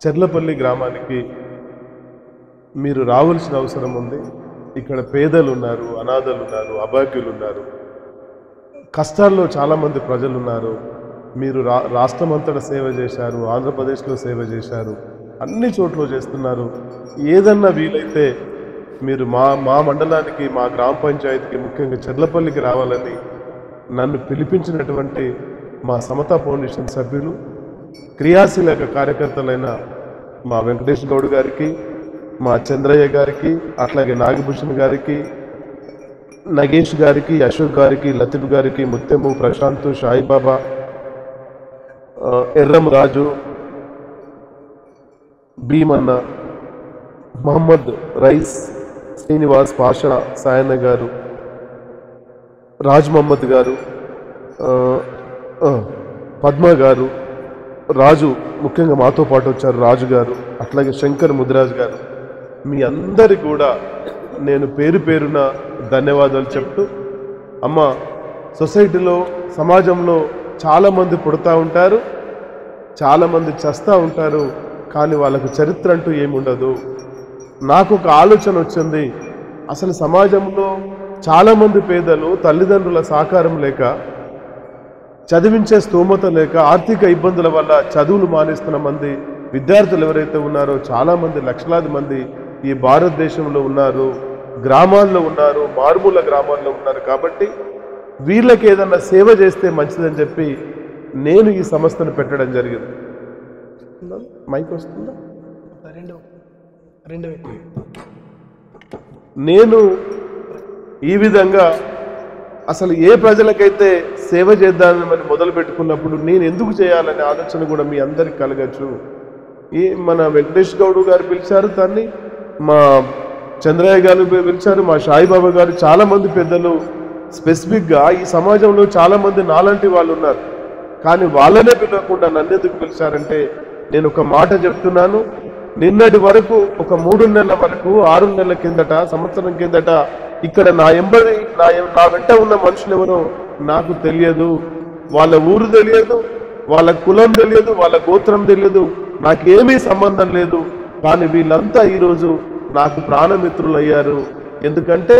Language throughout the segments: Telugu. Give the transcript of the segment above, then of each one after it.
చెర్లపల్లి గ్రామానికి మీరు రావాల్సిన అవసరం ఉంది. ఇక్కడ పేదలు ఉన్నారు, అనాథలు ఉన్నారు, అభాగ్యులు ఉన్నారు, కష్టాల్లో చాలామంది ప్రజలు ఉన్నారు. మీరు రాష్ట్రమంతటా సేవ చేశారు, ఆంధ్రప్రదేశ్లో సేవ చేశారు, అన్ని చోట్ల చేస్తున్నారు. ఏదన్నా వీలైతే మీరు మా మండలానికి, మా గ్రామ పంచాయతీకి, ముఖ్యంగా చెర్లపల్లికి రావాలని నన్ను పిలిపించినటువంటి మా సమతా ఫౌండేషన్ సభ్యులు, క్రియాశీలక కార్యకర్తలైన మా వెంకటేష్ గౌడ్ గారికి, మా చంద్రయ్య గారికి, అట్లాగే నాగభూషణ్ గారికి, నగేష్ గారికి, అశోక్ గారికి, లతీఫ్ గారికి, ముత్తెము, ప్రశాంత్, సాయిబాబా, ఎర్రం రాజు, భీమన్న, మహమ్మద్ రైస్, శ్రీనివాస్, పాషా, సాయన్న గారు, రాజ్ మహమ్మద్ గారు, పద్మ గారు, రాజు ముఖ్యంగా మాతో పాటు వచ్చారు, రాజు గారు, అట్లాగే శంకర్ ముదిరాజ్ గారు, మీ అందరికి కూడా నేను పేరు పేరున ధన్యవాదాలు చెప్తూ, అమ్మ, సొసైటీలో, సమాజంలో చాలామంది పుడతా ఉంటారు, చాలామంది చస్తూ ఉంటారు, కానీ వాళ్ళకు చరిత్ర అంటూ ఏముండదు. నాకు ఒక ఆలోచన వచ్చింది, అసలు సమాజంలో చాలామంది పేదలు తల్లిదండ్రుల సహకారం లేక, చదివించే స్తోమత లేక, ఆర్థిక ఇబ్బందుల వల్ల చదువులు మానేస్తున్న మంది విద్యార్థులు ఎవరైతే ఉన్నారో చాలామంది, లక్షలాది మంది ఈ భారతదేశంలో ఉన్నారు, గ్రామాల్లో ఉన్నారు, మారుమూల గ్రామాల్లో ఉన్నారు. కాబట్టి వీళ్ళకి ఏదన్నా సేవ చేస్తే మంచిదని చెప్పి నేను ఈ సంస్థను పెట్టడం జరిగింది. మైక్ వస్తుందా? నేను ఈ విధంగా అసలు ఏ ప్రజలకైతే సేవ చేద్దామని మొదలు పెట్టుకున్నప్పుడు నేను ఎందుకు చేయాలనే ఆలోచన కూడా మీ అందరికి కలగచ్చు. మన వెంకటేష్ గౌడ్ గారు పిలిచారు, దాన్ని మా చంద్రయ్య గారు పిలిచారు, మా సాయిబాబా గారు, చాలామంది పెద్దలు స్పెసిఫిక్గా ఈ సమాజంలో చాలామంది నాలాంటి వాళ్ళు ఉన్నారు, కానీ వాళ్ళనే పిలవకుండా నన్ను ఎందుకు పిలిచారంటే, నేను ఒక మాట చెప్తున్నాను. నిన్నటి వరకు ఒక 3 నెలల వరకు, 6 నెలల కిందట, సంవత్సరం కిందట ఇక్కడ నా వెంట ఉన్న మనుషులు ఎవరో నాకు తెలియదు. వాళ్ళ ఊరు తెలియదు, వాళ్ళ కులం తెలియదు, వాళ్ళ గోత్రం తెలియదు, నాకేమీ సంబంధం లేదు. కానీ వీళ్ళంతా ఈరోజు నాకు ప్రాణమిత్రులు అయ్యారు. ఎందుకంటే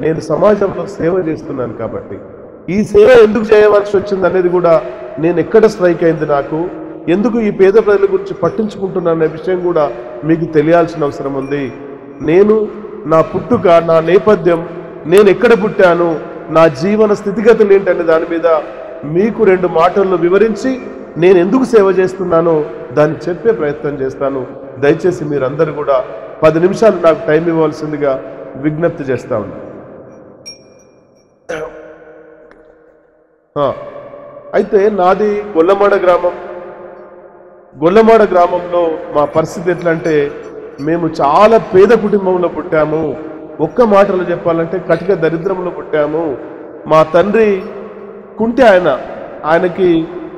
నేను సమాజంలో సేవ చేస్తున్నాను కాబట్టి. ఈ సేవ ఎందుకు చేయవలసి వచ్చింది అనేది కూడా నేను ఎక్కడ స్ట్రైక్ అయింది నాకు, ఎందుకు ఈ పేద ప్రజల గురించి పట్టించుకుంటున్నాననే విషయం కూడా మీకు తెలియాల్సిన అవసరం ఉంది. నేను, నా పుట్టుక, నా నేపథ్యం, నేను ఎక్కడ పుట్టాను, నా జీవన స్థితిగతులు ఏంటనే దాని మీద మీకు 2 మాటల్లో వివరించి నేను ఎందుకు సేవ చేస్తున్నానో దాన్ని చెప్పే ప్రయత్నం చేస్తాను. దయచేసి మీరందరూ కూడా 10 నిమిషాలు నాకు టైం ఇవ్వాల్సిందిగా విజ్ఞప్తి చేస్తా ఉన్నాను. అయితే నాది గొల్లమాడ గ్రామం. గొల్లమాడ గ్రామంలో మా పరిస్థితి ఎట్లా అంటే, మేము చాలా పేద కుటుంబంలో పుట్టాము. ఒక్క మాటలో చెప్పాలంటే కటిక దరిద్రంలో పుట్టాము. మా తండ్రి కుంటే ఆయనకి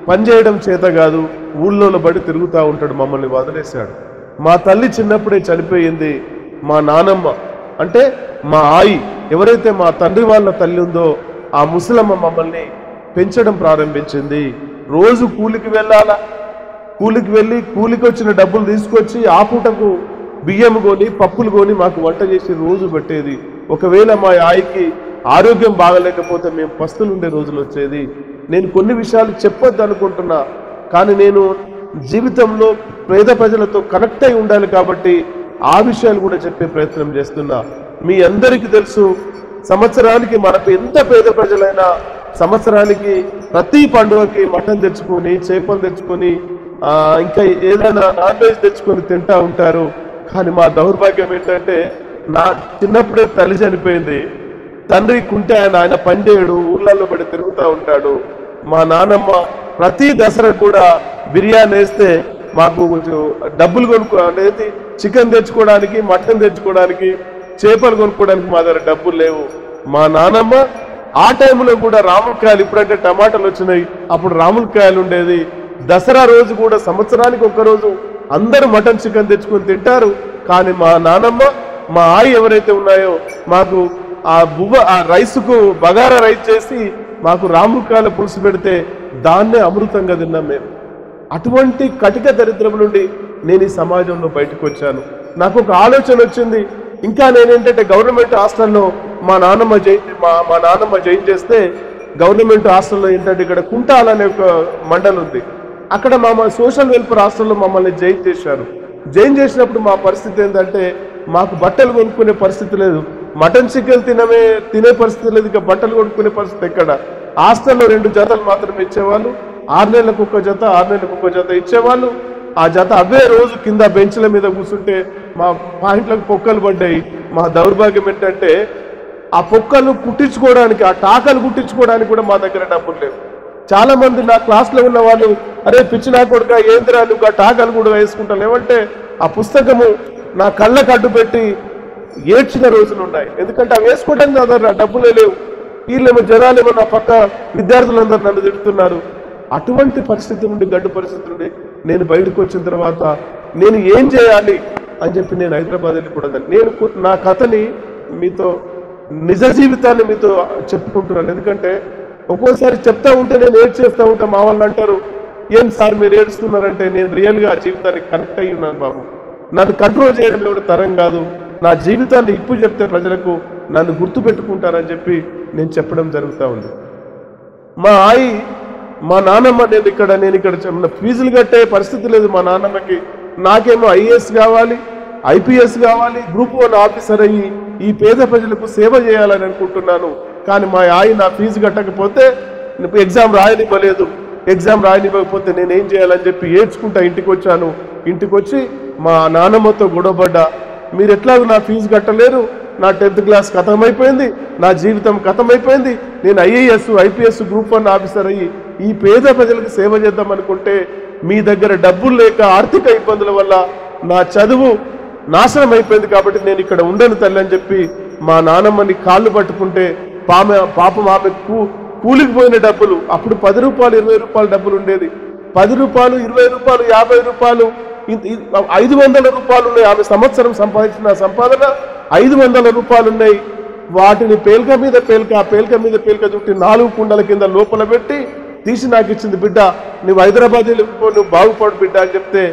పనిచేయడం చేత కాదు, ఊళ్ళో బడి తిరుగుతూ ఉంటాడు, మమ్మల్ని వదిలేశాడు. మా తల్లి చిన్నప్పుడే చనిపోయింది. మా నానమ్మ అంటే మా ఆయి, ఎవరైతే మా తండ్రి వాళ్ళ తల్లి ఉందో ఆ ముసలమ్మ మమ్మల్ని పెంచడం ప్రారంభించింది. రోజు కూలికి వెళ్ళాలా, కూలికి వెళ్ళి కూలికి వచ్చిన డబ్బులు తీసుకొచ్చి ఆ పూటకు బియ్యం కొని, పప్పులు కొని మాకు వంట చేసి రోజు పెట్టేది. ఒకవేళ మా ఆయికి ఆరోగ్యం బాగలేకపోతే మేము పస్తులు ఉండే రోజులు వచ్చేది. నేను కొన్ని విషయాలు చెప్పొద్దు అనుకుంటున్నా, కానీ నేను జీవితంలో పేద ప్రజలతో కనెక్ట్ అయి ఉండాలి కాబట్టి ఆ విషయాలు కూడా చెప్పే ప్రయత్నం చేస్తున్నా. మీ అందరికీ తెలుసు, సంవత్సరానికి మనకు ఎంత పేద ప్రజలైనా సంవత్సరానికి ప్రతి పండుగకి మటన్ తెచ్చుకొని, చేపలు తెచ్చుకొని, ఇంకా ఏదైనా నాన్ వెజ్ తెచ్చుకొని తింటా ఉంటారు. కానీ మా దౌర్భాగ్యం ఏంటంటే, నా చిన్నప్పుడే తల్లి చనిపోయింది. తండ్రి కుంటే ఆయన పనిచేయడు, ఊళ్ళల్లో పడి తిరుగుతూ ఉంటాడు. మా నాన్నమ్మ ప్రతి దసరా కూడా బిర్యానీ వేస్తే మాకు కొంచెం డబ్బులు అనేది చికెన్ తెచ్చుకోవడానికి, మటన్ తెచ్చుకోవడానికి, చేపలు కొనుక్కోవడానికి మా దగ్గర డబ్బులు లేవు. మా నాన్నమ్మ ఆ టైంలో కూడా రాములకాయలు, ఇప్పుడంటే టమాటాలు వచ్చినాయి, అప్పుడు రాములకాయలు ఉండేది. దసరా రోజు కూడా సంవత్సరానికి ఒక్కరోజు అందరూ మటన్, చికెన్ తెచ్చుకొని తింటారు. కానీ మా నానమ్మ, మా ఆయి ఎవరైతే ఉన్నాయో మాకు ఆ రైస్కు బగారా రైస్ చేసి మాకు రాములకాయల పులుసు పెడితే దాన్నే అమృతంగా తిన్నాం మేము. అటువంటి కటిక దరిద్రం నుండి నేను ఈ సమాజంలో బయటకు వచ్చాను. నాకు ఒక ఆలోచన వచ్చింది, ఇంకా నేనేంటంటే గవర్నమెంట్ హాస్టల్లో మా నాన్నమ్మ జాయిన్ చేస్తే గవర్నమెంట్ హాస్టల్లో ఏంటంటే ఇక్కడ కుంటాల అనే ఒక మండలం ఉంది, అక్కడ మా సోషల్ వెల్ఫేర్ హాస్టల్లో మమ్మల్ని జాయిన్ చేశారు. జాయిన్ చేసినప్పుడు మా పరిస్థితి ఏంటంటే మాకు బట్టలు కొనుక్కునే పరిస్థితి లేదు, మటన్ చికెన్ తినే పరిస్థితి లేదు, ఇక బట్టలు కొనుక్కునే పరిస్థితి ఎక్కడ. హాస్టల్లో 2 జతలు మాత్రమే ఇచ్చేవాళ్ళు, 6 నెలలకు ఒక జత 6 నెలలకు ఒక జత ఇచ్చేవాళ్ళు. ఆ జత అవే రోజు కింద బెంచ్ల మీద కూర్చుంటే మా పాయింట్లకు పొక్కలు పడ్డాయి. మా దౌర్భాగ్యం ఏంటంటే ఆ పొక్కలు కుట్టించుకోవడానికి, ఆ టాకలు కుట్టించుకోవడానికి కూడా మా దగ్గర డబ్బులు లేవు. చాలా మంది నా క్లాస్లో ఉన్న వాళ్ళు, అరే పిచ్చినా కొడుక ఏంద్రా నువ్వు ఆ టాకలు కూడా వేసుకుంటాను ఏమంటే ఆ పుస్తకము నా కళ్ళకు అడ్డు పెట్టి ఏడ్చిన రోజులు ఉన్నాయి. ఎందుకంటే అవి వేసుకోవడానికి నా దగ్గర డబ్బులే లేవు. వీళ్ళేమో జనాలేమో నా పక్క విద్యార్థులందరూ నన్ను తిడుతున్నారు. అటువంటి పరిస్థితి నుండి, గడ్డు పరిస్థితి నుండి నేను బయటకు వచ్చిన తర్వాత నేను ఏం చేయాలి అని చెప్పి నేను హైదరాబాద్ వెళ్ళిపోవడం. నేను నా కథని మీతో, నిజ జీవితాన్ని మీతో చెప్పుకుంటున్నాను. ఎందుకంటే ఒక్కోసారి చెప్తా ఉంటే నేను ఏడ్చేస్తూ ఉంటా. మా వాళ్ళు అంటారు, ఏం సార్ మీరు ఏడుస్తున్నారంటే నేను రియల్గా ఆ జీవితానికి కనెక్ట్ అయ్యి ఉన్నాను బాబు. నన్ను కంట్రోల్ చేయడం ఎవరు తరం కాదు, నా జీవితాన్ని ఇప్పుడు చెప్తే ప్రజలకు నన్ను గుర్తు పెట్టుకుంటారని చెప్పి నేను చెప్పడం జరుగుతూ ఉంది. మా నాన్నమ్మ నేను ఇక్కడ ఫీజులు కట్టే పరిస్థితి లేదు మా నాన్నమ్మకి. నాకేమో ఐఏఎస్ కావాలి, ఐపీఎస్ కావాలి, గ్రూప్ 1 ఆఫీసర్ అయ్యి ఈ పేద ప్రజలకు సేవ చేయాలని అనుకుంటున్నాను. కానీ మా నా ఫీజు కట్టకపోతే ఎగ్జామ్ రాయనివ్వలేదు. ఎగ్జామ్ రాయనివ్వకపోతే నేనేం చేయాలని చెప్పి ఏడ్చుకుంటా ఇంటికి వచ్చాను. ఇంటికి వచ్చి మా నాన్నమ్మతో గొడవపడ్డా, మీరు ఎట్లాగో నా ఫీజు కట్టలేరు, నా 10th క్లాస్ ఖతమైపోయింది, నా జీవితం ఖతమైపోయింది, నేను ఐఏఎస్ ఐపీఎస్ గ్రూప్ 1 ఆఫీసర్ అయ్యి ఈ పేద ప్రజలకు సేవ చేద్దాం అనుకుంటే మీ దగ్గర డబ్బులు లేక ఆర్థిక ఇబ్బందుల వల్ల నా చదువు నాశనం అయిపోయింది, కాబట్టి నేను ఇక్కడ ఉండను తల్లి అని చెప్పి మా నాన్నమ్మని కాళ్ళు పట్టుకుంటే పాపం ఆమె కూలికి పోయిన డబ్బులు, అప్పుడు 10 రూపాయలు 20 రూపాయలు డబ్బులు ఉండేది, 10 రూపాయలు 20 రూపాయలు 50 రూపాయలు 500 రూపాయలు ఉన్నాయి. ఆమె సంవత్సరం సంపాదించిన సంపాదన 500 రూపాయలు ఉన్నాయి. వాటిని పేలిక మీద పేలిక చుట్టి 4 కుండల కింద లోపల పెట్టి తీసి నాకు ఇచ్చింది. బిడ్డ నువ్వు హైదరాబాద్ వెళ్ళిపో, నువ్వు బాగుపడు బిడ్డ అని చెప్తే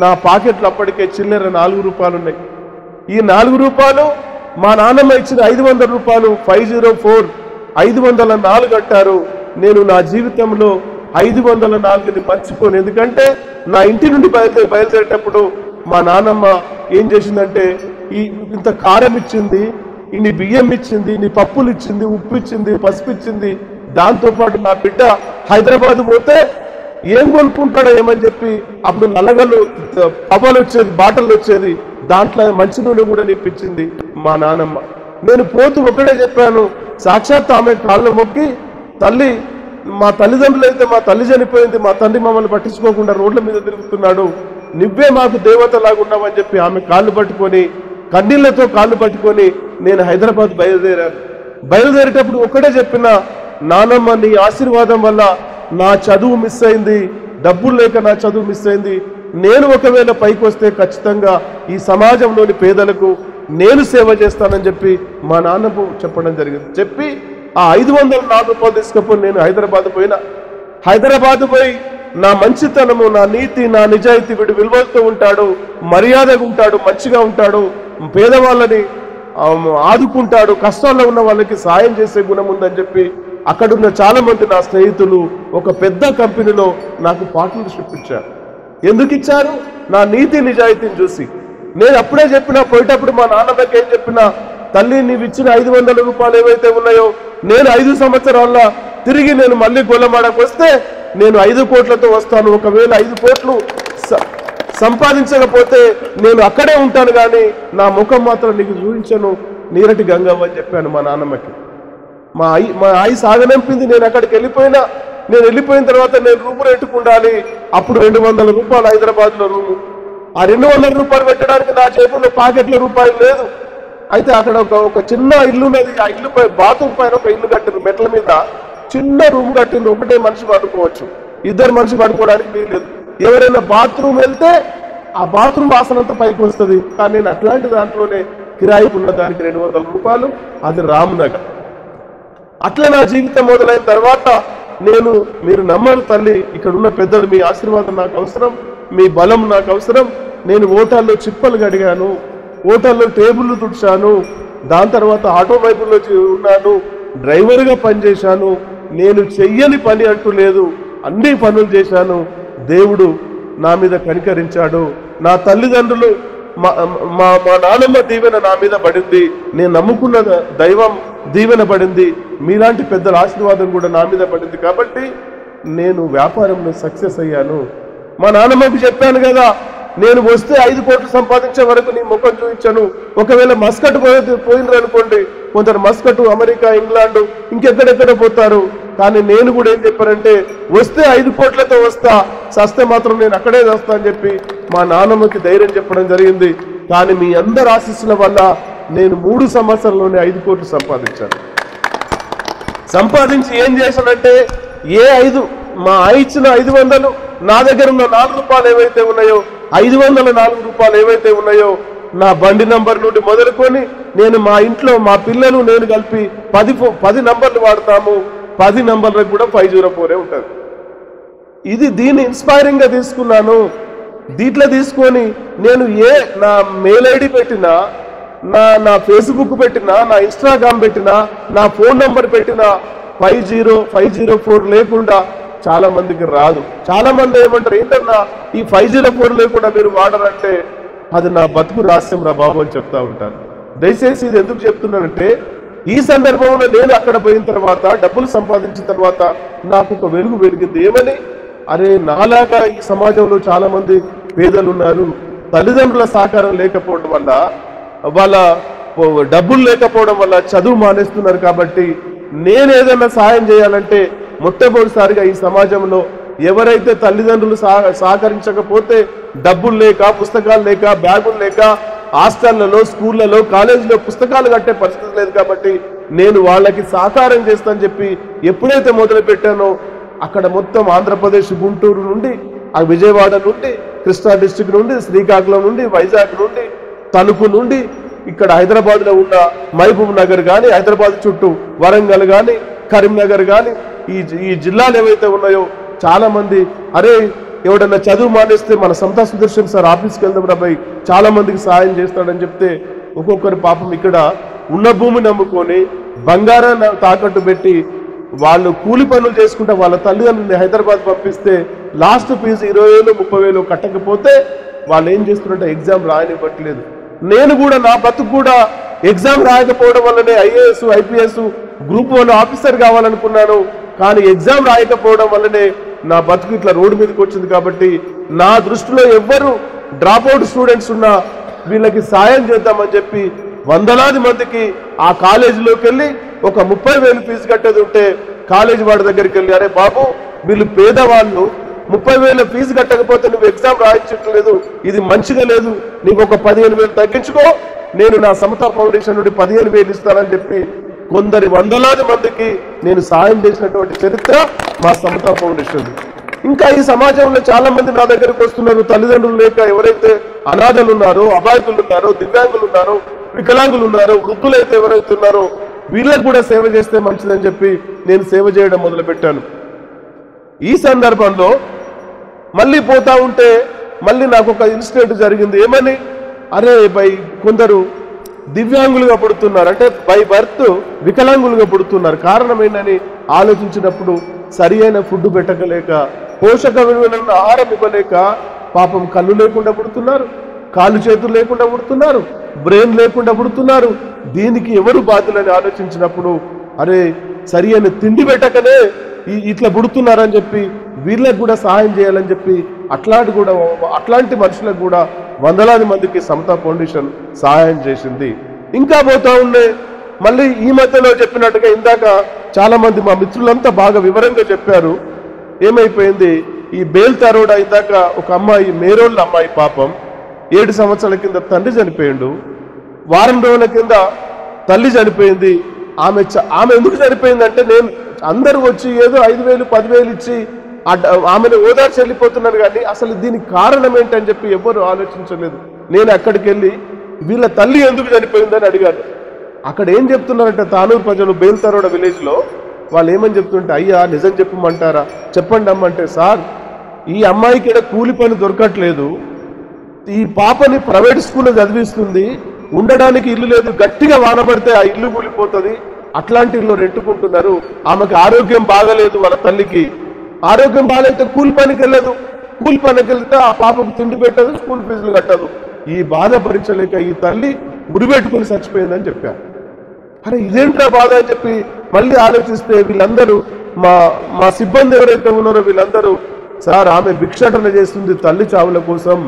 నా పాకెట్లో అప్పటికే చిల్లర 4 రూపాయలు ఉన్నాయి. ఈ 4 రూపాయలు మా నాన్నమ్మ ఇచ్చిన 500 రూపాయలు 504 504 కట్టారు. నేను నా జీవితంలో 504ని మర్చిపోను. ఎందుకంటే నా ఇంటి నుండి బయలుదేరేటప్పుడు మా నాన్నమ్మ ఏం చేసిందంటే ఇంత కారం ఇచ్చింది, ఇన్ని బియ్యం ఇచ్చింది, ఇన్ని పప్పులు ఇచ్చింది, ఉప్పు ఇచ్చింది, పసుపు ఇచ్చింది. దాంతోపాటు నా బిడ్డ హైదరాబాద్ పోతే ఏం కొనుక్కుంటాడో ఏమని చెప్పి అప్పుడు నల్లగల్లు పవ్వలు వచ్చేది, బాటలు వచ్చేది, దాంట్లో మంచి నూనె కూడా నిప్పించింది మా నాన్నమ్మ. నేను పోతూ ఒకటే చెప్పాను, సాక్షాత్ ఆమె కాళ్ళ మొక్కి, తల్లి మా తల్లిదండ్రులు అయితే మా తల్లి చనిపోయింది, మా తండ్రి మమ్మల్ని పట్టించుకోకుండా రోడ్ల మీద తిరుగుతున్నాడు, నువ్వే మాకు దేవతలాగా ఉన్నావని చెప్పి ఆమె కాళ్ళు పట్టుకొని, కన్నీళ్లతో కాళ్ళు పట్టుకొని నేను హైదరాబాద్ బయలుదేరేటప్పుడు ఒకటే చెప్పిన, నానమ్మ నీ ఆశీర్వాదం వల్ల నా చదువు మిస్ అయింది, డబ్బులు లేక నా చదువు మిస్ అయింది, నేను ఒకవేళ పైకి వస్తే ఖచ్చితంగా ఈ సమాజంలోని పేదలకు నేను సేవ చేస్తానని చెప్పి మా నాన్నకు చెప్పడం జరిగింది. చెప్పి ఆ 504 రూపాయలు తీసుకపోయి నేను హైదరాబాద్ పోయినా. హైదరాబాద్ పోయి నా మంచితనము, నా నీతి, నా నిజాయితీ, వీడు విలువలతో ఉంటాడు, మర్యాదగా ఉంటాడు, మంచిగా ఉంటాడు, పేదవాళ్ళని ఆదుకుంటాడు, కష్టాల్లో ఉన్న వాళ్ళకి సాయం చేసే గుణం ఉందని చెప్పి అక్కడున్న చాలా మంది నా స్నేహితులు ఒక పెద్ద కంపెనీలో నాకు పార్ట్నర్షిప్ ఇచ్చారు. ఎందుకు ఇచ్చారు? నా నీతి నిజాయితీని చూసి. నేను అప్పుడే చెప్పినా, పోయేటప్పుడు మా నాన్నకి ఏం చెప్పినా, తల్లి నీవు ఇచ్చిన 500 రూపాయలు ఏవైతే ఉన్నాయో నేను 5 సంవత్సరాల తిరిగి నేను మళ్ళీ గొల్లమాడకు వస్తే నేను 5 కోట్లతో వస్తాను. ఒకవేళ 5 కోట్లు సంపాదించకపోతే నేను అక్కడే ఉంటాను, కానీ నా ముఖం మాత్రం నీకు చూపించను, నీరటి గంగవ్వ అని చెప్పాను మా నాన్నమ్మకి. మా ఆయి సాగనంపింది. నేను అక్కడికి వెళ్ళిపోయినా, నేను వెళ్ళిపోయిన తర్వాత నేను రూము రెంట్కుండాలి. అప్పుడు 200 రూపాయలు హైదరాబాద్లో రూము. ఆ 200 రూపాయలు పెట్టడానికి నా చేతుల్లో పాకెట్ల రూపాయలు లేదు. అయితే అక్కడ ఒక చిన్న ఇల్లు ఉన్నది. ఆ ఇల్లు బాత్రూమ్ పైన ఒక ఇల్లు కట్టిండ్రు, మెట్ల మీద చిన్న రూమ్ కట్టిండ్రు. ఒకటే మనిషి పడుకోవచ్చు, 2 మనిషి పడుకోవడానికి వీల్లేదు. ఎవరైనా బాత్రూమ్ వెళ్తే ఆ బాత్రూమ్ వాసనంతా పైకి వస్తుంది. కానీ నేను అట్లాంటి దాంట్లోనే కిరాయికి ఉన్న దానికి 200 రూపాయలు, అది రామ్నగర్. అట్లా నా జీవితం మొదలైన తర్వాత మీరు నమ్మరు తల్లి, ఇక్కడ ఉన్న పెద్దలు మీ ఆశీర్వాదం నాకు అవసరం, మీ బలం నాకు అవసరం. నేను హోటల్లో చిప్పలు కడిగాను, హోటల్లో టేబుల్లు తుడిచాను, దాని తర్వాత ఆటోమొబైల్లో ఉన్నాను, డ్రైవర్గా పనిచేశాను. నేను చెయ్యని పని అంటూ లేదు, అన్ని పనులు చేశాను. దేవుడు నా మీద కనికరించాడు. నా తల్లిదండ్రులు మా నాన్నమ్మ దీవెన నా మీద పడింది. నేను నమ్ముకున్న దైవం దీవెన పడింది. మీలాంటి పెద్దల ఆశీర్వాదం కూడా నా మీద పడింది. కాబట్టి నేను వ్యాపారంలో సక్సెస్ అయ్యాను. మా నాన్నమ్మకి చెప్పాను కదా, నేను వస్తే 5 కోట్లు సంపాదించే వరకు నీ ముఖం చూపించాను. ఒకవేళ మస్కట్ పోయినరు అనుకోండి, కొందరు మస్కట్, అమెరికా, ఇంగ్లాండ్, ఇంకెక్కడెక్కడ పోతారు. కానీ నేను కూడా ఏం చెప్పానంటే, వస్తే 5 కోట్లతో వస్తా, సస్తే మాత్రం నేను అక్కడే వస్తా అని చెప్పి మా నాన్నమ్మకి ధైర్యం చెప్పడం జరిగింది. కానీ మీ అందరి ఆశీస్సుల వల్ల నేను 3 సంవత్సరాల్లోనే 5 కోట్లు సంపాదించాను. సంపాదించి ఏం చేశానంటే, మా ఇచ్చిన 500 నా దగ్గర ఉన్న 4 రూపాయలు ఏవైతే ఉన్నాయో, 504 రూపాయలు ఏవైతే ఉన్నాయో, నా బండి నంబర్ నుండి మొదలుకొని నేను మా ఇంట్లో మా పిల్లలు నేను కలిపి 10 నంబర్లు వాడతాము. 10 నంబర్లకు కూడా 504 ఉంటుంది. దీన్ని ఇన్స్పైరింగ్ గా తీసుకున్నాను. దీంట్లో తీసుకొని నేను నా మెయిల్ ఐడి పెట్టినా, నా ఫేస్బుక్ పెట్టినా, నా ఇన్స్టాగ్రామ్ పెట్టినా, నా ఫోన్ నంబర్ పెట్టినా 504 లేకుండా చాలా మందికి రాదు. చాలా మంది ఏమంటారు, ఏంటన్నా ఈ 504 లేకుండా మీరు వాడరంటే, అది నా బతుకు రహస్యం రా బాబు అని చెప్తా ఉంటాను. దయచేసి ఇది ఎందుకు చెప్తున్నానంటే, ఈ సందర్భంలో నేను అక్కడ పోయిన తర్వాత, డబ్బులు సంపాదించిన తర్వాత నాకు ఒక వెలుగు వెలిగింది. ఏమని, అరే నాలాగా ఈ సమాజంలో చాలా మంది పేదలు ఉన్నారు. తల్లిదండ్రుల సహకారం లేకపోవడం వల్ల, వాళ్ళ డబ్బులు లేకపోవడం వల్ల చదువు మానేస్తున్నారు. కాబట్టి నేను ఏదైనా సహాయం చేయాలంటే, మొట్టమొదటిసారిగా ఈ సమాజంలో ఎవరైతే తల్లిదండ్రులు సహకరించకపోతే, డబ్బులు లేక, పుస్తకాలు లేక, బ్యాగులు లేక, హాస్టళ్లలో, స్కూళ్లలో, కాలేజీలో పుస్తకాలు కట్టే పరిస్థితి లేదు. కాబట్టి నేను వాళ్ళకి సహకారం చేస్తానని చెప్పి ఎప్పుడైతే మొదలు పెట్టానో, అక్కడ మొత్తం ఆంధ్రప్రదేశ్, గుంటూరు నుండి, విజయవాడ నుండి, కృష్ణా డిస్ట్రిక్ట్ నుండి, శ్రీకాకుళం నుండి, వైజాగ్ నుండి, తణుకు నుండి, ఇక్కడ హైదరాబాద్లో ఉన్న మహబూబ్ నగర్ కానీ, హైదరాబాద్ చుట్టూ వరంగల్ కానీ, కరీంనగర్ కానీ, ఈ జిల్లాలు ఏవైతే ఉన్నాయో చాలా మంది, అరే ఎవడన్నా చదువు మానేస్తే మన సమతా సుదర్శన్ సార్ ఆఫీస్కి వెళ్దాం రాబాయి, చాలా మందికి సహాయం చేస్తాడని చెప్తే, ఒక్కొక్కరు పాపం ఇక్కడ ఉన్న భూమి నమ్ముకొని బంగారాన్ని తాకట్టు పెట్టి వాళ్ళు కూలి పనులు చేసుకుంటే వాళ్ళ తల్లిదండ్రులని హైదరాబాద్ పంపిస్తే లాస్ట్ ఫీజు 20,000 30,000 కట్టకపోతే వాళ్ళు ఏం చేస్తున్నారంటే ఎగ్జామ్ రాయనివ్వట్లేదు. నేను కూడా నా బతుకు కూడా ఎగ్జామ్ రాయకపోవడం వల్లనే IAS IPS గ్రూప్ 1 ఆఫీసర్ కావాలనుకున్నాను. కానీ ఎగ్జామ్ రాయకపోవడం వల్లనే నా బతుకు ఇట్లా రోడ్డు మీదకి వచ్చింది. కాబట్టి నా దృష్టిలో ఎవ్వరు డ్రాప్అవుట్ స్టూడెంట్స్ ఉన్నా వీళ్ళకి సాయం చేద్దామని చెప్పి వందలాది మందికి ఆ కాలేజీలోకి వెళ్ళి ఒక 30,000 ఫీజు కట్టేది ఉంటే కాలేజీ వాడి దగ్గరికి వెళ్ళి, అరే బాబు వీళ్ళు పేదవాళ్ళు, 30,000 ఫీజు కట్టకపోతే నువ్వు ఎగ్జామ్ రాయించట్లేదు, ఇది మంచిగా లేదు, నీకు ఒక 15,000 తగ్గించుకో, నేను నా సమతా ఫౌండేషన్ నుండి 15,000 ఇస్తానని చెప్పి కొందరి వందలాది మందికి నేను సాయం చేసినటువంటి చరిత్ర మా సమతా ఫౌండేషన్. ఇంకా ఈ సమాజంలో చాలా మంది నా దగ్గరికి వస్తున్నారు, తల్లిదండ్రులు లేక ఎవరైతే అనాథలు ఉన్నారో, అబాయకులు ఉన్నారో, దివ్యాంగులు ఉన్నారో, వికలాంగులు ఉన్నారో, వృద్ధులైతే ఎవరైతే ఉన్నారో వీళ్ళకు కూడా సేవ చేస్తే మంచిదని చెప్పి నేను సేవ చేయడం మొదలుపెట్టాను. ఈ సందర్భంలో మళ్ళీ పోతా ఉంటే మళ్ళీ నాకు ఒక ఇన్సిడెంట్ జరిగింది. ఏమని, అరే కొందరు దివ్యాంగులుగా పుడుతున్నారు, అంటే బై బర్త్ వికలాంగులుగా పుడుతున్నారు. కారణం ఏంటని ఆలోచించినప్పుడు సరి అయిన ఫుడ్ పెట్టకలేక, పోషక విలువైన ఆహారం ఇవ్వలేక పాపం కళ్ళు లేకుండా పుడుతున్నారు, కాళ్ళు చేతులు లేకుండా పుడుతున్నారు, బ్రెయిన్ లేకుండా పుడుతున్నారు. దీనికి ఎవరు బాధ్యులని ఆలోచించినప్పుడు, అరే సరి అయిన తిండి పెట్టకనే ఇట్లా పుడుతున్నారని చెప్పి వీళ్ళకి కూడా సహాయం చేయాలని చెప్పి అట్లాంటి మనుషులకు కూడా వందలాది మందికి సమతా ఫౌండేషన్ సహాయం చేసింది. ఇంకా పోతా ఉండే మళ్ళీ ఈ మధ్యలో చెప్పినట్టుగా ఇందాక చాలా మంది మా మిత్రులంతా బాగా వివరంగా చెప్పారు. ఏమైపోయింది, ఈ బేల్ తరోడా ఇందాక ఒక అమ్మాయి, మేరోళ్ళ అమ్మాయి పాపం 7 సంవత్సరాల కింద తండ్రి చనిపోయిండు, వారం రోజుల కింద తల్లి చనిపోయింది. ఆమె ఎందుకు చనిపోయిందంటే, నేను అందరూ వచ్చి ఏదో 5,000 10,000 ఇచ్చి ఆమెను ఓదార్చి వెళ్ళిపోతున్నారు, కానీ అసలు దీనికి కారణం ఏంటని చెప్పి ఎవరు ఆలోచించలేదు. నేను అక్కడికి వెళ్ళి వీళ్ళ తల్లి ఎందుకు చనిపోయిందని అడిగాను. అక్కడ ఏం చెప్తున్నారంటే, తానూరు ప్రజలు బేల్ తరోడా విలేజ్లో వాళ్ళు ఏమని చెప్తుంటే, అయ్యా నిజం చెప్పమంటారా, చెప్పండి అమ్మంటే, సార్ ఈ అమ్మాయికి ఇక్కడ కూలి పని దొరకట్లేదు, ఈ పాపని ప్రైవేట్ స్కూల్లో చదివిస్తుంది, ఉండడానికి ఇల్లు లేదు, గట్టిగా వానబడితే ఆ ఇల్లు కూలిపోతుంది, అట్లాంటి ఇల్లు రెంటుకుంటున్నారు. ఆమెకు ఆరోగ్యం బాగలేదు, వాళ్ళ తల్లికి ఆరోగ్యం బాగాలైతే కూలి పనికి వెళ్ళదు, కూలి పనికి వెళ్తే ఆ పాపకు తిండి పెట్టదు, స్కూల్ ఫీజులు కట్టదు. ఈ బాధ భరించలేక ఈ తల్లి ఉరిపెట్టుకుని చచ్చిపోయిందని చెప్పారు. అరే ఇదేంటా బాధ అని చెప్పి మళ్ళీ ఆలోచిస్తే వీళ్ళందరూ మా సిబ్బంది ఎవరైతే ఉన్నారో వీళ్ళందరూ, సార్ ఆమె భిక్షాటన చేస్తుంది తల్లి చావుల కోసం,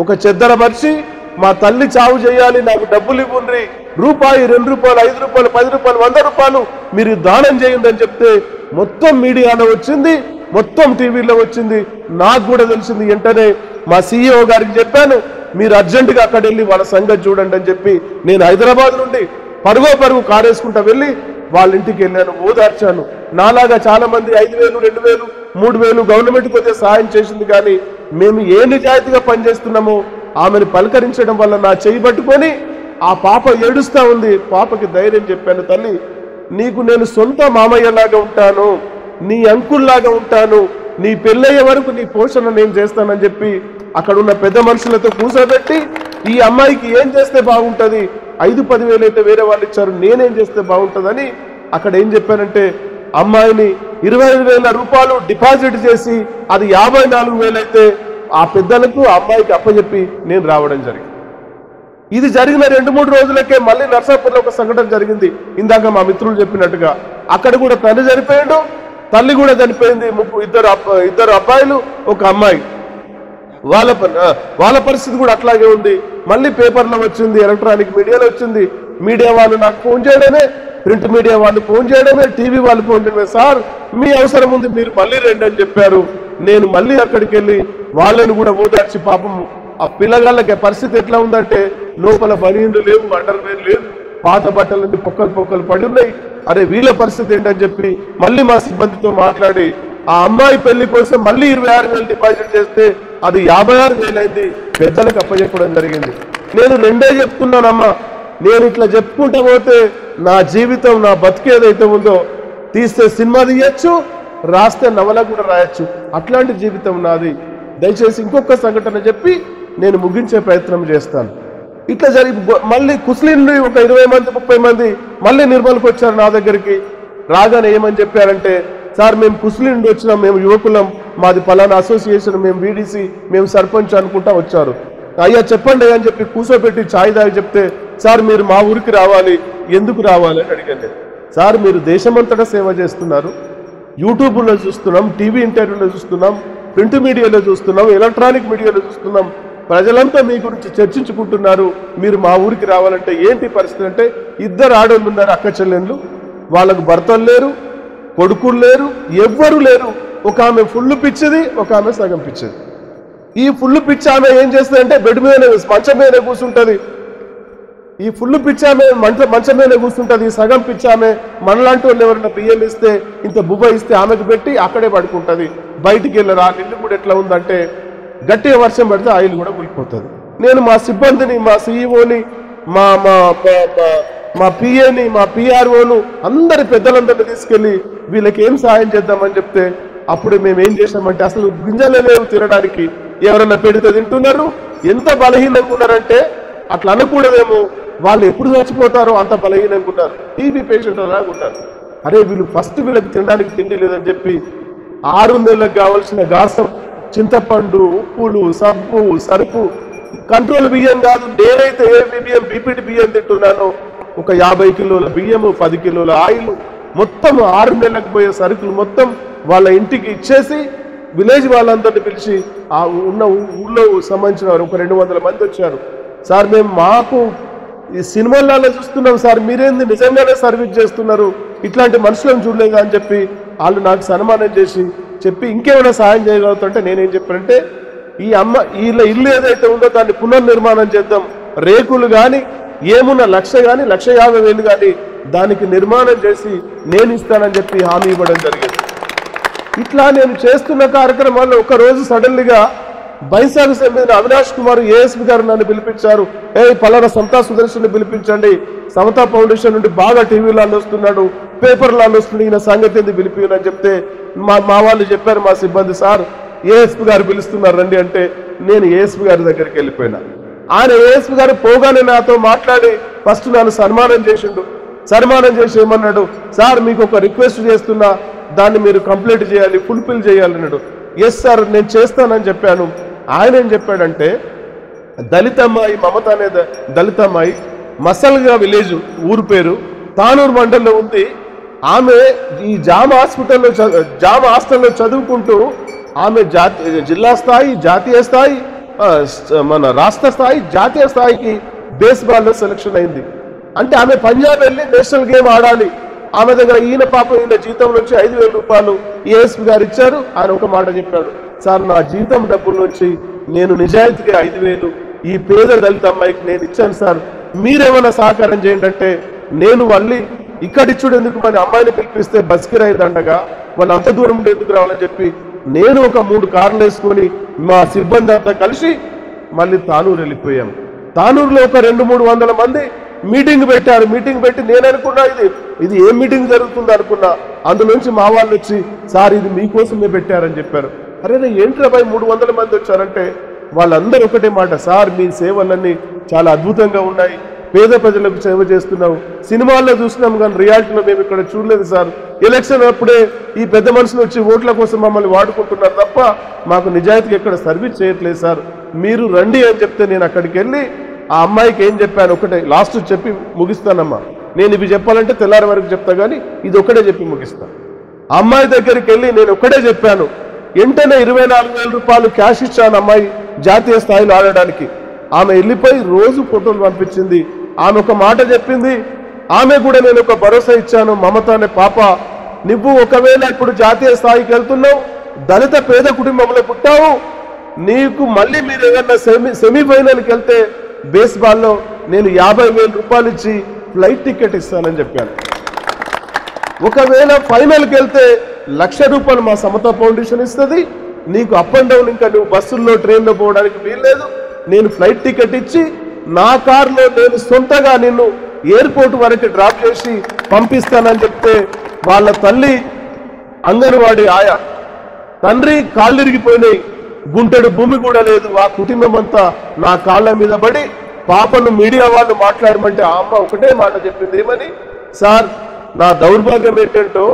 ఒక చెద్దర మర్చి మా తల్లి చావు చేయాలి, నాకు డబ్బులు ఇవ్వండి, రూపాయి 2 రూపాయలు 5 రూపాయలు 10 రూపాయలు 100 రూపాయలు మీరు దానం చేయండి అని చెప్తే మొత్తం మీడియాలో వచ్చింది, మొత్తం టీవీలో వచ్చింది. నాకు కూడా తెలిసింది. వెంటనే మా CEO గారికి చెప్పాను, మీరు అర్జెంటుగా అక్కడ వెళ్ళి వాళ్ళ సంగతి చూడండి అని చెప్పి నేను హైదరాబాద్ నుండి పరుగు కారేసుకుంటా వెళ్ళి వాళ్ళ ఇంటికి వెళ్ళాను, ఓదార్చాను. నాలాగా చాలా మంది 5,000 2,000 3,000 గవర్నమెంట్ కొద్దిగా సహాయం చేసింది, కానీ మేము ఏ నిజాయితీగా పనిచేస్తున్నామో ఆమెను పలకరించడం వల్ల నా చేయి పట్టుకొని ఆ పాప ఏడుస్తా ఉంది. పాపకి ధైర్యం చెప్పాను, తల్లి నీకు నేను సొంత మామయ్యలాగా ఉంటాను, నీ అంకుల్లాగా ఉంటాను, నీ పెళ్ళయ్యే వరకు నీ పోషణ నేను చేస్తానని చెప్పి అక్కడ ఉన్న పెద్ద మనుషులతో కూర్చోబెట్టి ఈ అమ్మాయికి ఏం చేస్తే బాగుంటుంది, 5-10 వేలు అయితే వేరే వాళ్ళు ఇచ్చారు, నేనేం చేస్తే బాగుంటుందని అక్కడ ఏం చెప్పానంటే అమ్మాయిని 25,000 రూపాయలు డిపాజిట్ చేసి అది 54,000 అయితే ఆ పెద్దలకు ఆ అమ్మాయికి అప్పచెప్పి నేను రావడం జరిగింది. ఇది జరిగిన 2-3 రోజులకే మళ్ళీ నర్సాపూర్లో ఒక సంఘటన జరిగింది. ఇందాక మా మిత్రులు చెప్పినట్టుగా అక్కడ కూడా తండ్రి చనిపోయాడు, తల్లి కూడా చనిపోయింది, ఇద్దరు అబ్బాయిలు ఒక అమ్మాయి. వాళ్ళ పరిస్థితి కూడా అట్లాగే ఉంది. మళ్ళీ పేపర్లో వచ్చింది, ఎలక్ట్రానిక్ మీడియాలో వచ్చింది. మీడియా వాళ్ళు నాకు ఫోన్ చేయడమే, ప్రింట్ మీడియా వాళ్ళు ఫోన్ చేయడమే, టీవీ వాళ్ళు ఫోన్ చేయడమే, సార్ మీ అవసరం ఉంది మీరు మళ్ళీ రండి అని చెప్పారు. నేను మళ్ళీ అక్కడికి వెళ్ళి వాళ్ళని కూడా ఓదార్చి, పాపం ఆ పిల్లగాళ్ళకి పరిస్థితి ఎట్లా ఉందంటే లోపల బనీన్లు లేవు, అండర్వేర్ లేదు, పాత బట్టలన్నీ పొక్కలు పడి ఉన్నాయి. అరే వీళ్ళ పరిస్థితి ఏంటని చెప్పి మళ్ళీ మా సిబ్బందితో మాట్లాడి ఆ అమ్మాయి పెళ్లి కోసం మళ్ళీ 26,000 డిపాజిట్ చేస్తే అది 56,000 అయింది, పెద్దలకు అప్పచెప్పడం జరిగింది. నేను రెండే చెప్తున్నానమ్మా, నేను ఇట్లా చెప్పుకుంటా పోతే నా జీవితం, నా బతికేదైతే ఉందో తీస్తే సినిమా తీయచ్చు, రాస్తే నవల కూడా రాయొచ్చు, అట్లాంటి జీవితం నాది. దయచేసి ఇంకొక సంఘటన చెప్పి నేను ముగించే ప్రయత్నం చేస్తాను. ఇట్లా జరిగి మళ్ళీ కుస్లీ నుండి ఒక 20 మంది 30 మంది మళ్ళీ నిర్మల్కి వచ్చారు నా దగ్గరికి. రాగానే ఏమని చెప్పారంటే, సార్ మేము కుస్లీ నుండి వచ్చినాం, మేము యువకులం, మాది పలానా అసోసియేషన్, మేము BDC, మేము సర్పంచ్ అనుకుంటా వచ్చారు. అయ్యా చెప్పండి అని చెప్పి కూర్చోబెట్టి ఛాయ్ దాగి చెప్తే, సార్ మీరు మా ఊరికి రావాలి, ఎందుకు రావాలి అని అడిగాను. సార్ మీరు దేశమంతటా సేవ చేస్తున్నారు, యూట్యూబ్లో చూస్తున్నాం, టీవీ ఇంటర్వ్యూలో చూస్తున్నాం, ప్రింట్ మీడియాలో చూస్తున్నాం, ఎలక్ట్రానిక్ మీడియాలో చూస్తున్నాం, ప్రజలంతా మీ గురించి చర్చించుకుంటున్నారు, మీరు మా ఊరికి రావాలంటే ఏంటి పరిస్థితి అంటే, 2 ఆడోళ్ళు ఉన్నారు, అక్క చెల్లెళ్ళు, వాళ్ళకు భర్తలు లేరు, కొడుకులు లేరు, ఎవ్వరు లేరు. ఒక ఆమె ఫుల్ పిచ్చిది, ఒక ఆమె సగం పిచ్చిది. ఈ ఫుల్ పిచ్చి ఆమె ఏం చేస్తుందంటే బెడ్ మీద మంచం మీద కూర్చుంటుంది. ఈ ఫుల్ పిచ్చి ఆమె మంచం మీద కూర్చుంటుంది. సగం పిచ్చి ఆమె మనలాంటి వాళ్ళు ఎవరైనా బియ్యం ఇస్తే, ఇంత బువ్వ ఇస్తే ఆమెకు పెట్టి అక్కడే పడుకుంటుంది, బయటికి వెళ్ళరు. ఆ ఇల్లు కూడా ఎట్లా ఉందంటే గట్టిగా వర్షం పడితే ఆ ఇల్లు కూడా కూలిపోతుంది. నేను మా సిబ్బందిని, మా CEOని, మా PAని, మా PROను అందరి పెద్దలందరినీ తీసుకెళ్ళి వీళ్ళకి ఏం సహాయం చేద్దామని చెప్తే, అప్పుడు మేము ఏం చేసామంటే అసలు గింజలు లేవు తినడానికి, ఎవరైనా పెడితే తింటున్నారు. ఎంత బలహీనంగా ఉన్నారంటే అట్లా అనకూడదేమో, వాళ్ళు ఎప్పుడు చచ్చిపోతారో అంత బలహీనంగా ఉన్నారు, TB పేషెంట్ అలాగా ఉన్నారు. అరే వీళ్ళు ఫస్ట్ వీళ్ళకి తినడానికి తిండి లేదని చెప్పి 6 నెలలకు కావాల్సిన గాసం, చింతపండు, ఉప్పులు, సబ్బు, సరుపు, కంట్రోల్ బియ్యం కాదు, నేనైతే బియ్యం BPT బియ్యం తింటున్నాను, ఒక 50 కిలోల బియ్యము, 10 కిలోల ఆయిల్, మొత్తం 6 నెలలకు పోయే సరుకులు మొత్తం వాళ్ళ ఇంటికి ఇచ్చేసి విలేజ్ వాళ్ళందరినీ పిలిచి ఆ ఉన్న ఊళ్ళో సంబంధించిన ఒక 200 మంది వచ్చారు. సార్ మేము మాకు ఈ సినిమాలలో చూస్తున్నాం సార్, మీరేంది నిజంగానే సర్వీస్ చేస్తున్నారు, ఇట్లాంటి మనుషులను చూడలేదు అని చెప్పి వాళ్ళు నాకు సన్మానం చేసి చెప్పి ఇంకేమైనా సహాయం చేయగలుగుతుంటే నేనేం చెప్పానంటే, వీళ్ళ ఇల్లు ఏదైతే ఉందో దాన్ని పునర్నిర్మాణం చేద్దాం, రేకులు కానీ ఏమున్న 1,00,000 కానీ 1,50,000 కానీ దానికి నిర్మాణం చేసి నేను ఇస్తానని చెప్పి హామీ ఇవ్వడం జరిగింది. ఇట్లా నేను చేస్తున్న కార్యక్రమాల్లో ఒకరోజు సడన్లీగా బైసాగు సమితిని అవినాష్ కుమార్ ASP గారు నన్ను పిలిపించారు. పలానా సమతా సుదర్శన్ని పిలిపించండి, సమతా ఫౌండేషన్ నుండి బాగా టీవీలో వస్తున్నాడు, పేపర్లో వస్తున్నాడు, ఈయన సంగతి ఏంది పిలిపియని చెప్తే మా వాళ్ళు చెప్పారు, మా సిబ్బంది, సార్ ఏఎస్పీ గారు పిలుస్తున్నారు రండి అంటే నేను ఏఎస్పీ గారి దగ్గరికి వెళ్ళిపోయినా. ఆయన ఏఎస్పీ గారు పోగానే నాతో మాట్లాడి ఫస్ట్ నన్ను సన్మానం చేసిండు. సన్మానం చేసి ఏమన్నాడు, సార్ మీకు ఒక రిక్వెస్ట్ చేస్తున్నా, దాన్ని మీరు కంప్లీట్ చేయాలి, ఫుల్ఫిల్ చేయాలి అన్నాడు. ఎస్ సార్ నేను చేస్తానని చెప్పాను. ఆయన ఏం చెప్పాడంటే, దళిత అమ్మాయి మమత అనే దళిత అమ్మాయి మసల్గా విలేజ్ ఊరు పేరు తానూరు మండలంలో ఉంది. ఆమె ఈ జామ హాస్టల్లో చదువుకుంటూ ఆమె జిల్లా స్థాయి, జాతీయ స్థాయి, మన రాష్ట్ర స్థాయి, జాతీయ స్థాయికి బేస్బాల్లో సెలక్షన్ అయింది. అంటే ఆమె పంజాబ్ వెళ్ళి నేషనల్ గేమ్ ఆడాలి. ఆమె దగ్గర ఈయన జీతం నుంచి 5,000 రూపాయలు ఏఎస్పీ గారు ఇచ్చారు. ఆయన ఒక మాట చెప్పాడు, సార్ నా జీతం డబ్బుల నుంచి నేను నిజాయితీగా 5,000 ఈ పేద దళిత అమ్మాయికి నేను ఇచ్చాను సార్, మీరేమైనా సహకారం చేయండి అంటే, నేను మళ్ళీ ఇక్కడిచ్చుడు ఎందుకు, మన అమ్మాయిని పిలిపిస్తే బస్ కిరాయి దండగా, వాళ్ళు అంత దూరం నుండి ఎందుకు రావాలని చెప్పి నేను ఒక 3 కార్లు వేసుకొని మా సిబ్బంది అంతా కలిసి మళ్ళీ తానూరు వెళ్ళిపోయాం. తానూరులో ఒక 200-300 మంది మీటింగ్ పెట్టారు. మీటింగ్ పెట్టి నేను అనుకున్నా ఇది ఏం మీటింగ్ జరుగుతుంది అనుకున్నా. అందులోంచి మా వాళ్ళు వచ్చి, సార్ ఇది మీకోసమే పెట్టారని చెప్పారు. అరే ఏంట్రా భయ్ 300 మంది వచ్చారంటే, వాళ్ళందరూ ఒకటే మాట, సార్ మీ సేవలన్నీ చాలా అద్భుతంగా ఉన్నాయి, పేద ప్రజలకు సేవ చేస్తున్నావు, సినిమాల్లో చూసినాం కానీ రియాలిటీలో మేము ఇక్కడ చూడలేదు సార్, ఎలక్షన్ అప్పుడే ఈ పెద్ద మనుషులు వచ్చి ఓట్ల కోసం మమ్మల్ని వాడుకుంటున్నారు తప్ప మాకు నిజాయితీగా ఎక్కడ సర్వీస్ చేయట్లేదు సార్, మీరు రండి అని చెప్తే నేను అక్కడికి వెళ్ళి ఆ అమ్మాయికి ఏం చెప్పాను, ఒకటే లాస్ట్ చెప్పి ముగిస్తానమ్మా, నేను ఇవి చెప్పాలంటే తెల్లారి వరకు చెప్తా కానీ ఇది ఒకటే చెప్పి ముగిస్తాను. అమ్మాయి దగ్గరికి వెళ్ళి నేను ఒకటే చెప్పాను, వెంటనే 24,000 రూపాయలు క్యాష్ ఇచ్చాను అమ్మాయి జాతీయ స్థాయిలో ఆడడానికి. ఆమె వెళ్ళిపోయి రోజు ఫోటోలు పంపించింది. ఆమె ఒక మాట చెప్పింది, ఆమె కూడా నేను ఒక భరోసా ఇచ్చాను, మమత అనే పాప, నువ్వు ఒకవేళ ఇప్పుడు జాతీయ స్థాయికి వెళ్తున్నావు, దళిత పేద కుటుంబంలో పుట్టావు, నీకు మళ్ళీ మీరు ఏదన్నా సెమీఫైనల్కి వెళ్తే బేస్బాల్లో నేను 50,000 రూపాయలు ఇచ్చి ఫ్లైట్ టికెట్ ఇస్తానని చెప్పాను. ఒకవేళ ఫైనల్కి వెళ్తే 1,00,000 రూపాయలు మా సమతా ఫౌండేషన్ ఇస్తుంది, నీకు అప్ అండ్ డౌన్ ఇంకా నువ్వు బస్సుల్లో ట్రైన్లో పోవడానికి వీల్లేదు, నేను ఫ్లైట్ టికెట్ ఇచ్చి నా కారులో నేను సొంతగా నిన్ను ఎయిర్పోర్ట్ వరకు డ్రాప్ చేసి పంపిస్తానని చెప్తే, వాళ్ళ తల్లి అంగన్వాడీ ఆయా, తండ్రి కాళ్ళు ఇరిగిపోయినాయి, గుంటెడు భూమి కూడా లేదు, ఆ కుటుంబం అంతా నా కాళ్ళ మీద పడి పాపను మీడియా వాళ్ళు మాట్లాడమంటే ఆ అమ్మ ఒకటే మాట చెప్పింది, ఏమని, సార్ నా దౌర్భాగ్యం ఏంటంటో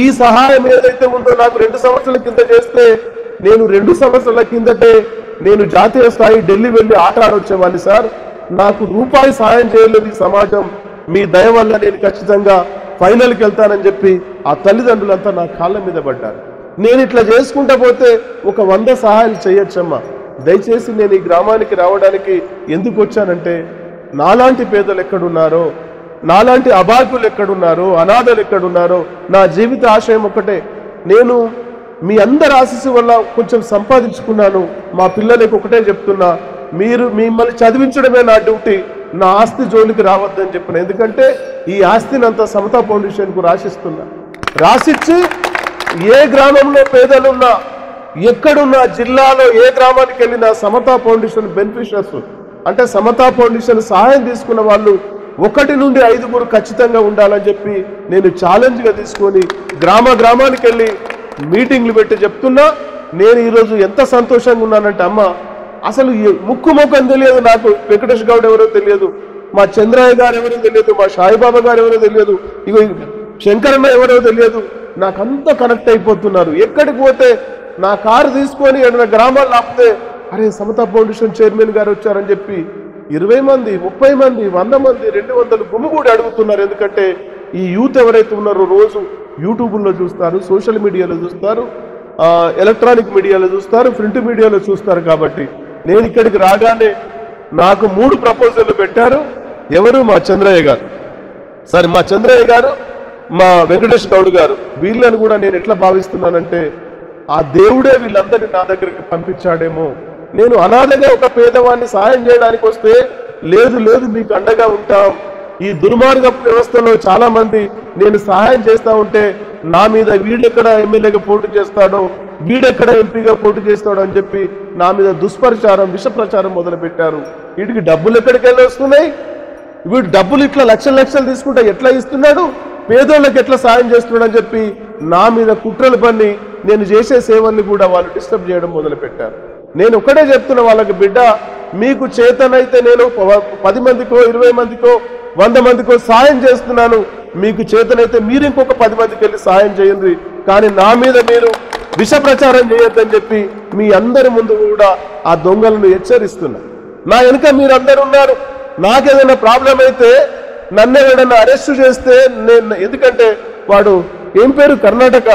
ఈ సహాయం ఏదైతే ఉందో నాకు 2 సంవత్సరాల కింద చేస్తే, నేను 2 సంవత్సరాల కిందటే నేను జాతీయ స్థాయి ఢిల్లీ వెళ్ళి ఆట ఆడొచ్చేవాడిని సార్, నాకు రూపాయి సాయం చేయలేదు ఈ సమాజం, మీ దయ వల్ల నేను ఖచ్చితంగా ఫైనల్కి వెళ్తానని చెప్పి ఆ తల్లిదండ్రులంతా నా కాళ్ళ మీద పడ్డారు. నేను ఇట్లా చేసుకుంటా పోతే ఒక 100 సహాయాలు చేయొచ్చమ్మా. దయచేసి నేను ఈ గ్రామానికి రావడానికి ఎందుకు వచ్చానంటే, నాలాంటి పేదలు ఎక్కడున్నారో, నాలాంటి అభాగ్యులు ఎక్కడున్నారో, అనాథలు ఎక్కడున్నారో, నా జీవిత ఆశయం ఒకటే, నేను మీ అందరి ఆశీస్సు వల్ల కొంచెం సంపాదించుకున్నాను, మా పిల్లలకి ఒకటే చెప్తున్నా, మీరు మిమ్మల్ని చదివించడమే నా డ్యూటీ, నా ఆస్తి జోలికి రావద్దని చెప్పిన. ఎందుకంటే ఈ ఆస్తిని అంతా సమతా ఫౌండేషన్కు రాసిస్తున్నా, రాసిచ్చి ఏ గ్రామంలో పేదలున్నా, ఎక్కడున్నా, జిల్లాలో ఏ గ్రామానికి వెళ్ళినా సమతా ఫౌండేషన్ బెనిఫిషియర్స్ అంటే సమతా ఫౌండేషన్ సహాయం తీసుకున్న వాళ్ళు 1 నుండి 5 ఖచ్చితంగా ఉండాలని చెప్పి నేను ఛాలెంజ్గా తీసుకొని గ్రామానికి వెళ్ళి మీటింగ్లు పెట్టి చెప్తున్నా. నేను ఈరోజు ఎంత సంతోషంగా ఉన్నానంటే, అమ్మ అసలు ముక్కు ముఖం తెలియదు నాకు, వెంకటేష్ గౌడ్ ఎవరో తెలియదు, మా చంద్రయ్య గారు ఎవరో తెలియదు, మా సాయిబాబా గారు ఎవరో తెలియదు, ఇగో శంకరన్న ఎవరో తెలియదు, నాకంత కనెక్ట్ అయిపోతున్నారు. ఎక్కడికి పోతే నా కారు తీసుకొని ఏదైనా గ్రామాలు ఆపితే, అరే సమతా ఫౌండేషన్ చైర్మన్ గారు వచ్చారని చెప్పి 20 మంది, 30 మంది, 100 మంది, 200 గుమిగూడి అడుగుతున్నారు. ఎందుకంటే ఈ యూత్ ఎవరైతే ఉన్నారో రోజు యూట్యూబ్లో చూస్తారు, సోషల్ మీడియాలో చూస్తారు, ఎలక్ట్రానిక్ మీడియాలో చూస్తారు, ప్రింట్ మీడియాలో చూస్తారు. కాబట్టి నేను ఇక్కడికి రాగానే నాకు 3 ప్రపోజల్లు పెట్టారు. ఎవరు? మా చంద్రయ్య గారు, సరే మా చంద్రయ్య గారు, మా వెంకటేష్ గౌడ్ గారు. వీళ్ళని కూడా నేను ఎట్లా భావిస్తున్నానంటే, ఆ దేవుడే వీళ్ళందరినీ నా దగ్గరికి పంపించాడేమో. నేను అనాథగా ఒక పేదవాడిని సాయం చేయడానికి వస్తే, లేదు లేదు మీకు అండగా ఉంటాం, ఈ దుర్మార్గ వ్యవస్థలో చాలా మంది నేను సహాయం చేస్తా ఉంటే నా మీద వీడెక్కడ ఎమ్మెల్యేగా పోటీ చేస్తాడో, వీడెక్కడ ఎంపీగా పోటీ చేస్తాడో అని చెప్పి నా మీద దుష్ప్రచారం, విష ప్రచారం మొదలు పెట్టారు. వీటికి డబ్బులు ఎక్కడికి వెళ్ళి వస్తున్నాయి, వీడు డబ్బులు ఇట్లా లక్షలు తీసుకుంటే ఎట్లా ఇస్తున్నాడు, పేదోళ్ళకి ఎట్లా సాయం చేస్తున్నాడు అని చెప్పి నా మీద కుట్రలు పన్ని నేను చేసే సేవల్ని కూడా వాళ్ళు డిస్టర్బ్ చేయడం మొదలుపెట్టారు. నేను ఒకటే చెప్తున్నా వాళ్ళకి, బిడ్డ మీకు చేతనైతే నేను 10 మందికో 20 మందికో 100 మందికో సాయం చేస్తున్నాను, మీకు చేతనైతే మీరు ఇంకొక 10 మందికి వెళ్ళి సాయం చేయండి, కానీ నా మీద మీరు విష ప్రచారం చేయొద్దని చెప్పి మీ అందరి ముందు కూడా ఆ దొంగలను హెచ్చరిస్తున్నా. నా వెనుక మీరందరూ ఉన్నారు. నాకేదైనా ప్రాబ్లం అయితే నన్ను ఏదైనా అరెస్ట్ చేస్తే నేను, ఎందుకంటే వాడు ఏం పేరు, కర్ణాటక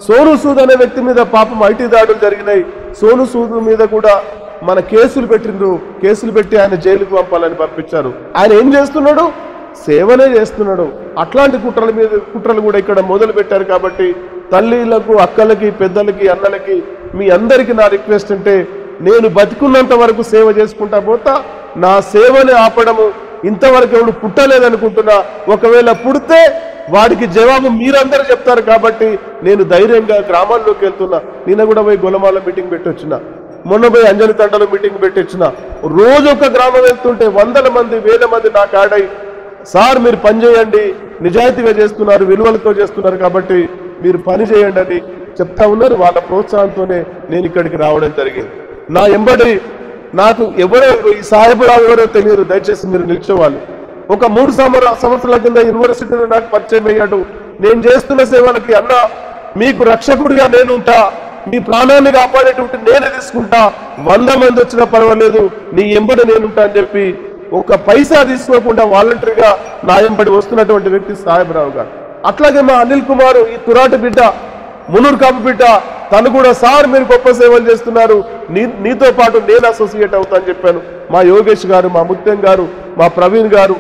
సోను సూద్ అనే వ్యక్తి మీద పాపం ఐటీ దాడులు జరిగినాయి. సోను సూద్ మీద కూడా మన కేసులు పెట్టిండ్రు. కేసులు పెట్టి ఆయన జైలుకు పంపాలని పంపించారు. ఆయన ఏం చేస్తున్నాడు? సేవనే చేస్తున్నాడు. అట్లాంటి కుట్రలు కూడా ఇక్కడ మొదలు పెట్టారు. కాబట్టి తల్లిలకు, అక్కలకి, పెద్దలకి, అన్నలకి, మీ అందరికీ నా రిక్వెస్ట్ అంటే, నేను బతికున్నంత వరకు సేవ చేసుకుంటా పోతా. నా సేవని ఆపడము ఇంతవరకు ఎవడు పుట్టలేదనుకుంటున్నా. ఒకవేళ పుడితే వాడికి జవాబు మీరందరూ చెప్తారు. కాబట్టి నేను ధైర్యంగా గ్రామాల్లోకి వెళ్తున్నా. నిన్న కూడా పోయి గొలమాల మీటింగ్ పెట్టి వచ్చిన, మొన్న పోయి అంజలి తండలో మీటింగ్ పెట్టి వచ్చిన. రోజు ఒక గ్రామం వెళ్తుంటే 100 మంది 1000 మంది నాకు ఆడై, సార్ మీరు పని చేయండి, నిజాయితీగా చేస్తున్నారు, విలువలతో చేస్తున్నారు, కాబట్టి మీరు పని చేయండి అని చెప్తా ఉన్నారు. వాళ్ళ ప్రోత్సాహంతోనే నేను ఇక్కడికి రావడం జరిగింది. నా ఎంబడి నాకు ఎవరో ఈ సాహెబరావు ఎవరో తెలియదు, దయచేసి మీరు నిల్చోవాలి. ఒక 3 సంవత్సరాల కింద యూనివర్సిటీలో నాకు పరిచయం అయ్యాడు. నేను చేస్తున్న సేవలకి, అన్న మీకు రక్షకుడిగా నేనుంటా, మీ ప్రాణాన్ని కాపాడేటువంటి నేనే తీసుకుంటా, 100 మంది వచ్చినా పర్వాలేదు, నీ ఎంబడి నేనుంటా అని చెప్పి ఒక పైసా తీసుకోకుండా వాలంటరీగా నా ఎంబడి వస్తున్నటువంటి వ్యక్తి సాహెబరావు గారు. అట్లాగే మా అనిల్ కుమార్, ఈ తురాటి బిడ్డ, మునూరు కాపు బిడ్డ, తను కూడా సార్ మీరు గొప్ప సేవలు చేస్తున్నారు, నీతో పాటు నేను అసోసియేట్ అవుతా అని చెప్పాను. మా యోగేష్ గారు, మా ముత్యం గారు, మా ప్రవీణ్ గారు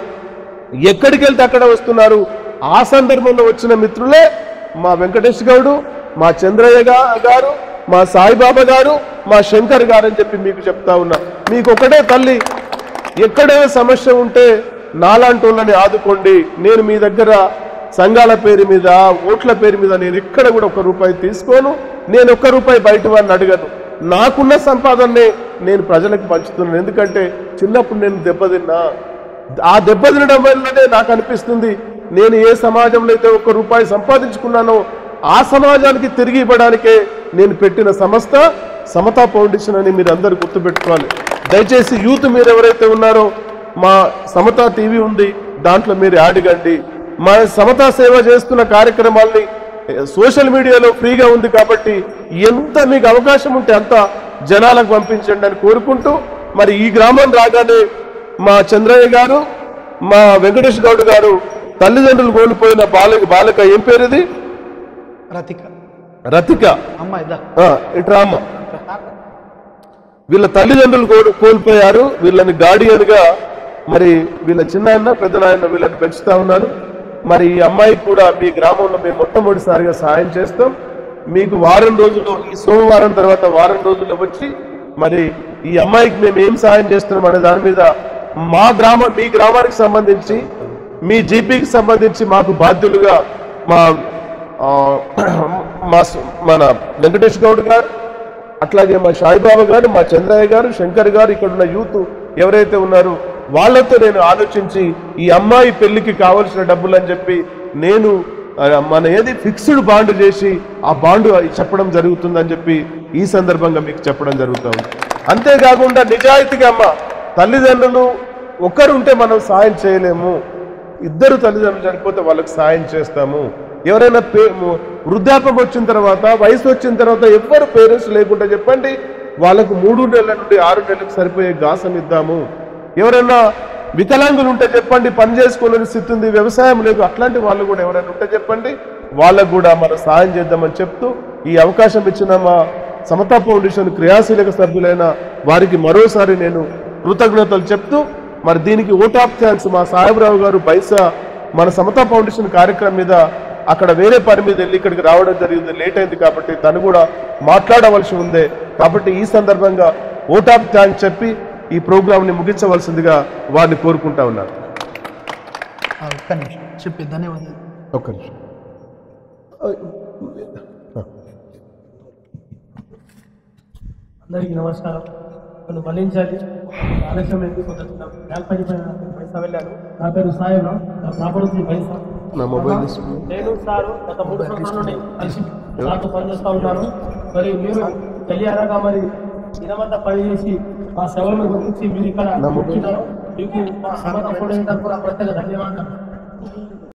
ఎక్కడికి వెళ్తే అక్కడ వస్తున్నారు. ఆ సందర్భంలో వచ్చిన మిత్రులే మా వెంకటేష్ గౌడు, మా చంద్రయ్య గారు, మా సాయిబాబా గారు, మా శంకర్ గారు అని చెప్పి మీకు చెప్తా ఉన్నా. మీకు ఒకటే తల్లి, ఎక్కడైనా సమస్య ఉంటే నాలాంటి వాళ్ళని ఆదుకోండి. నేను మీ దగ్గర సంఘాల పేరు మీద, ఓట్ల పేరు మీద నేను ఎక్కడ కూడా 1 రూపాయి తీసుకోను. నేను 1 రూపాయి బయట వాడిని అడగను. నాకున్న సంపాదననే నేను ప్రజలకు పంచుతున్నాను. ఎందుకంటే చిన్నప్పుడు నేను దెబ్బతిన్నా. ఆ దెబ్బతినడం వల్లనే నాకు అనిపిస్తుంది, నేను ఏ సమాజంలో అయితే 1 రూపాయి సంపాదించుకున్నానో ఆ సమాజానికి తిరిగి ఇవ్వడానికే నేను పెట్టిన సంస్థ సమతా ఫౌండేషన్ అని మీరు అందరూ గుర్తుపెట్టుకోవాలి. దయచేసి యూత్ మీరు ఎవరైతే ఉన్నారో, మా సమతా టీవీ ఉంది, దాంట్లో మీరు యాడ్ కండి. మా సమతా సేవ చేస్తున్న కార్యక్రమాల్ని సోషల్ మీడియాలో ఫ్రీగా ఉంది, కాబట్టి ఎంత మీకు అవకాశం ఉంటే అంత జనాలకు పంపించండి అని కోరుకుంటూ, మరి ఈ గ్రామం రాగానే మా చంద్రయ్య గారు, మా వెంకటేష్ గౌడ్ గారు తల్లిదండ్రులు కోల్పోయిన బాలిక ఏం పేరు ఇది? రతిక ఇట్రా అమ్మ. వీళ్ళ తల్లిదండ్రులు కోల్పోయారు. వీళ్ళని గార్డియన్ గా మరి వీళ్ళ చిన్నాయన పెద్దనాయన వీళ్ళని పెంచుతా ఉన్నారు. మరి ఈ అమ్మాయికి కూడా మీ గ్రామంలో మేము మొట్టమొదటిసారిగా సహాయం చేస్తాం. మీకు వారం రోజులు, ఈ సోమవారం తర్వాత వారం రోజుల్లో వచ్చి మరి ఈ అమ్మాయికి మేము ఏం సహాయం చేస్తున్నాం అనే దాని మీద మీ గ్రామానికి సంబంధించి, మీ జీపీకి సంబంధించి మాకు బాధ్యులుగా మన వెంకటేష్ గౌడ్ గారు, అట్లాగే మా సాయిబాబా గారు, మా చంద్రయ్య గారు, శంకర్ గారు, ఇక్కడ ఉన్న యూత్ ఎవరైతే ఉన్నారో వాళ్ళతో నేను ఆలోచించి ఈ అమ్మాయి పెళ్లికి కావలసిన డబ్బులు అని చెప్పి నేను మన ఫిక్స్డ్ బాండ్ చేసి ఆ బాండ్ చెప్పడం జరుగుతుందని చెప్పి ఈ సందర్భంగా మీకు చెప్పడం జరుగుతుంది. అంతేకాకుండా నిజాయితీగా అమ్మ, తల్లిదండ్రులు ఒకరుంటే మనం సాయం చేయలేము. 2 తల్లిదండ్రులు చనిపోతే వాళ్ళకి సాయం చేస్తాము. ఎవరైనా వృద్ధాప్యం వచ్చిన తర్వాత, వయసు వచ్చిన తర్వాత ఎవ్వరు పేరెంట్స్ లేకుండా చెప్పండి, వాళ్ళకు 3 నెలల నుండి 6 నెలలకు సరిపోయే గాసం ఇద్దాము. ఎవరైనా వికలాంగులు ఉంటే చెప్పండి, పని చేసుకోలేని స్థితి ఉంది, వ్యవసాయం లేదు, అట్లాంటి వాళ్ళు కూడా ఎవరైనా ఉంటే చెప్పండి, వాళ్ళకు కూడా మనం సాయం చేద్దామని చెప్తూ ఈ అవకాశం ఇచ్చిన మా సమతా ఫౌండేషన్ క్రియాశీలక సభ్యులైన వారికి మరోసారి నేను కృతజ్ఞతలు చెప్తూ, మరి దీనికి ఓట్ ఆఫ్ థ్యాంక్స్ మా సాహెబరావు గారు బైసా మన సమతా ఫౌండేషన్ కార్యక్రమం మీద అక్కడ వేరే పని మీద వెళ్ళి ఇక్కడికి రావడం జరిగింది, లేట్ అయింది కాబట్టి తను కూడా మాట్లాడవలసి ఉంది. కాబట్టి ఈ సందర్భంగా ఓట్ ఆఫ్ థ్యాంక్స్ చెప్పి ఈ ప్రోగ్రామ్ని ముగించవలసిందిగా వారిని కోరుకుంటా ఉన్నారు. చెప్పి ధన్యవాదాలు. ఒక్క నిమిషం. అందరికీ నమస్కారం. నన్ను మన్నించాలి, ఆలస్యం ఎందుకు పైసా వెళ్ళాను. నా పేరు సాయిరావు, నా ప్రాపర్టీ పైసా. నా మొబైల్ నేను సారు గత 3 సంవత్సరాల నుండి కలిసి నాతో పనిచేస్తూ ఉంటారు. మరి మీరు తెలియాలగా మరి దినమంతా పనిచేసి మా సేవలను గురించి మీరు ఇక్కడ నమ్ముతున్నారు. మీకు మా సమర్థ కూడా ప్రత్యేక ధన్యవాదాలు.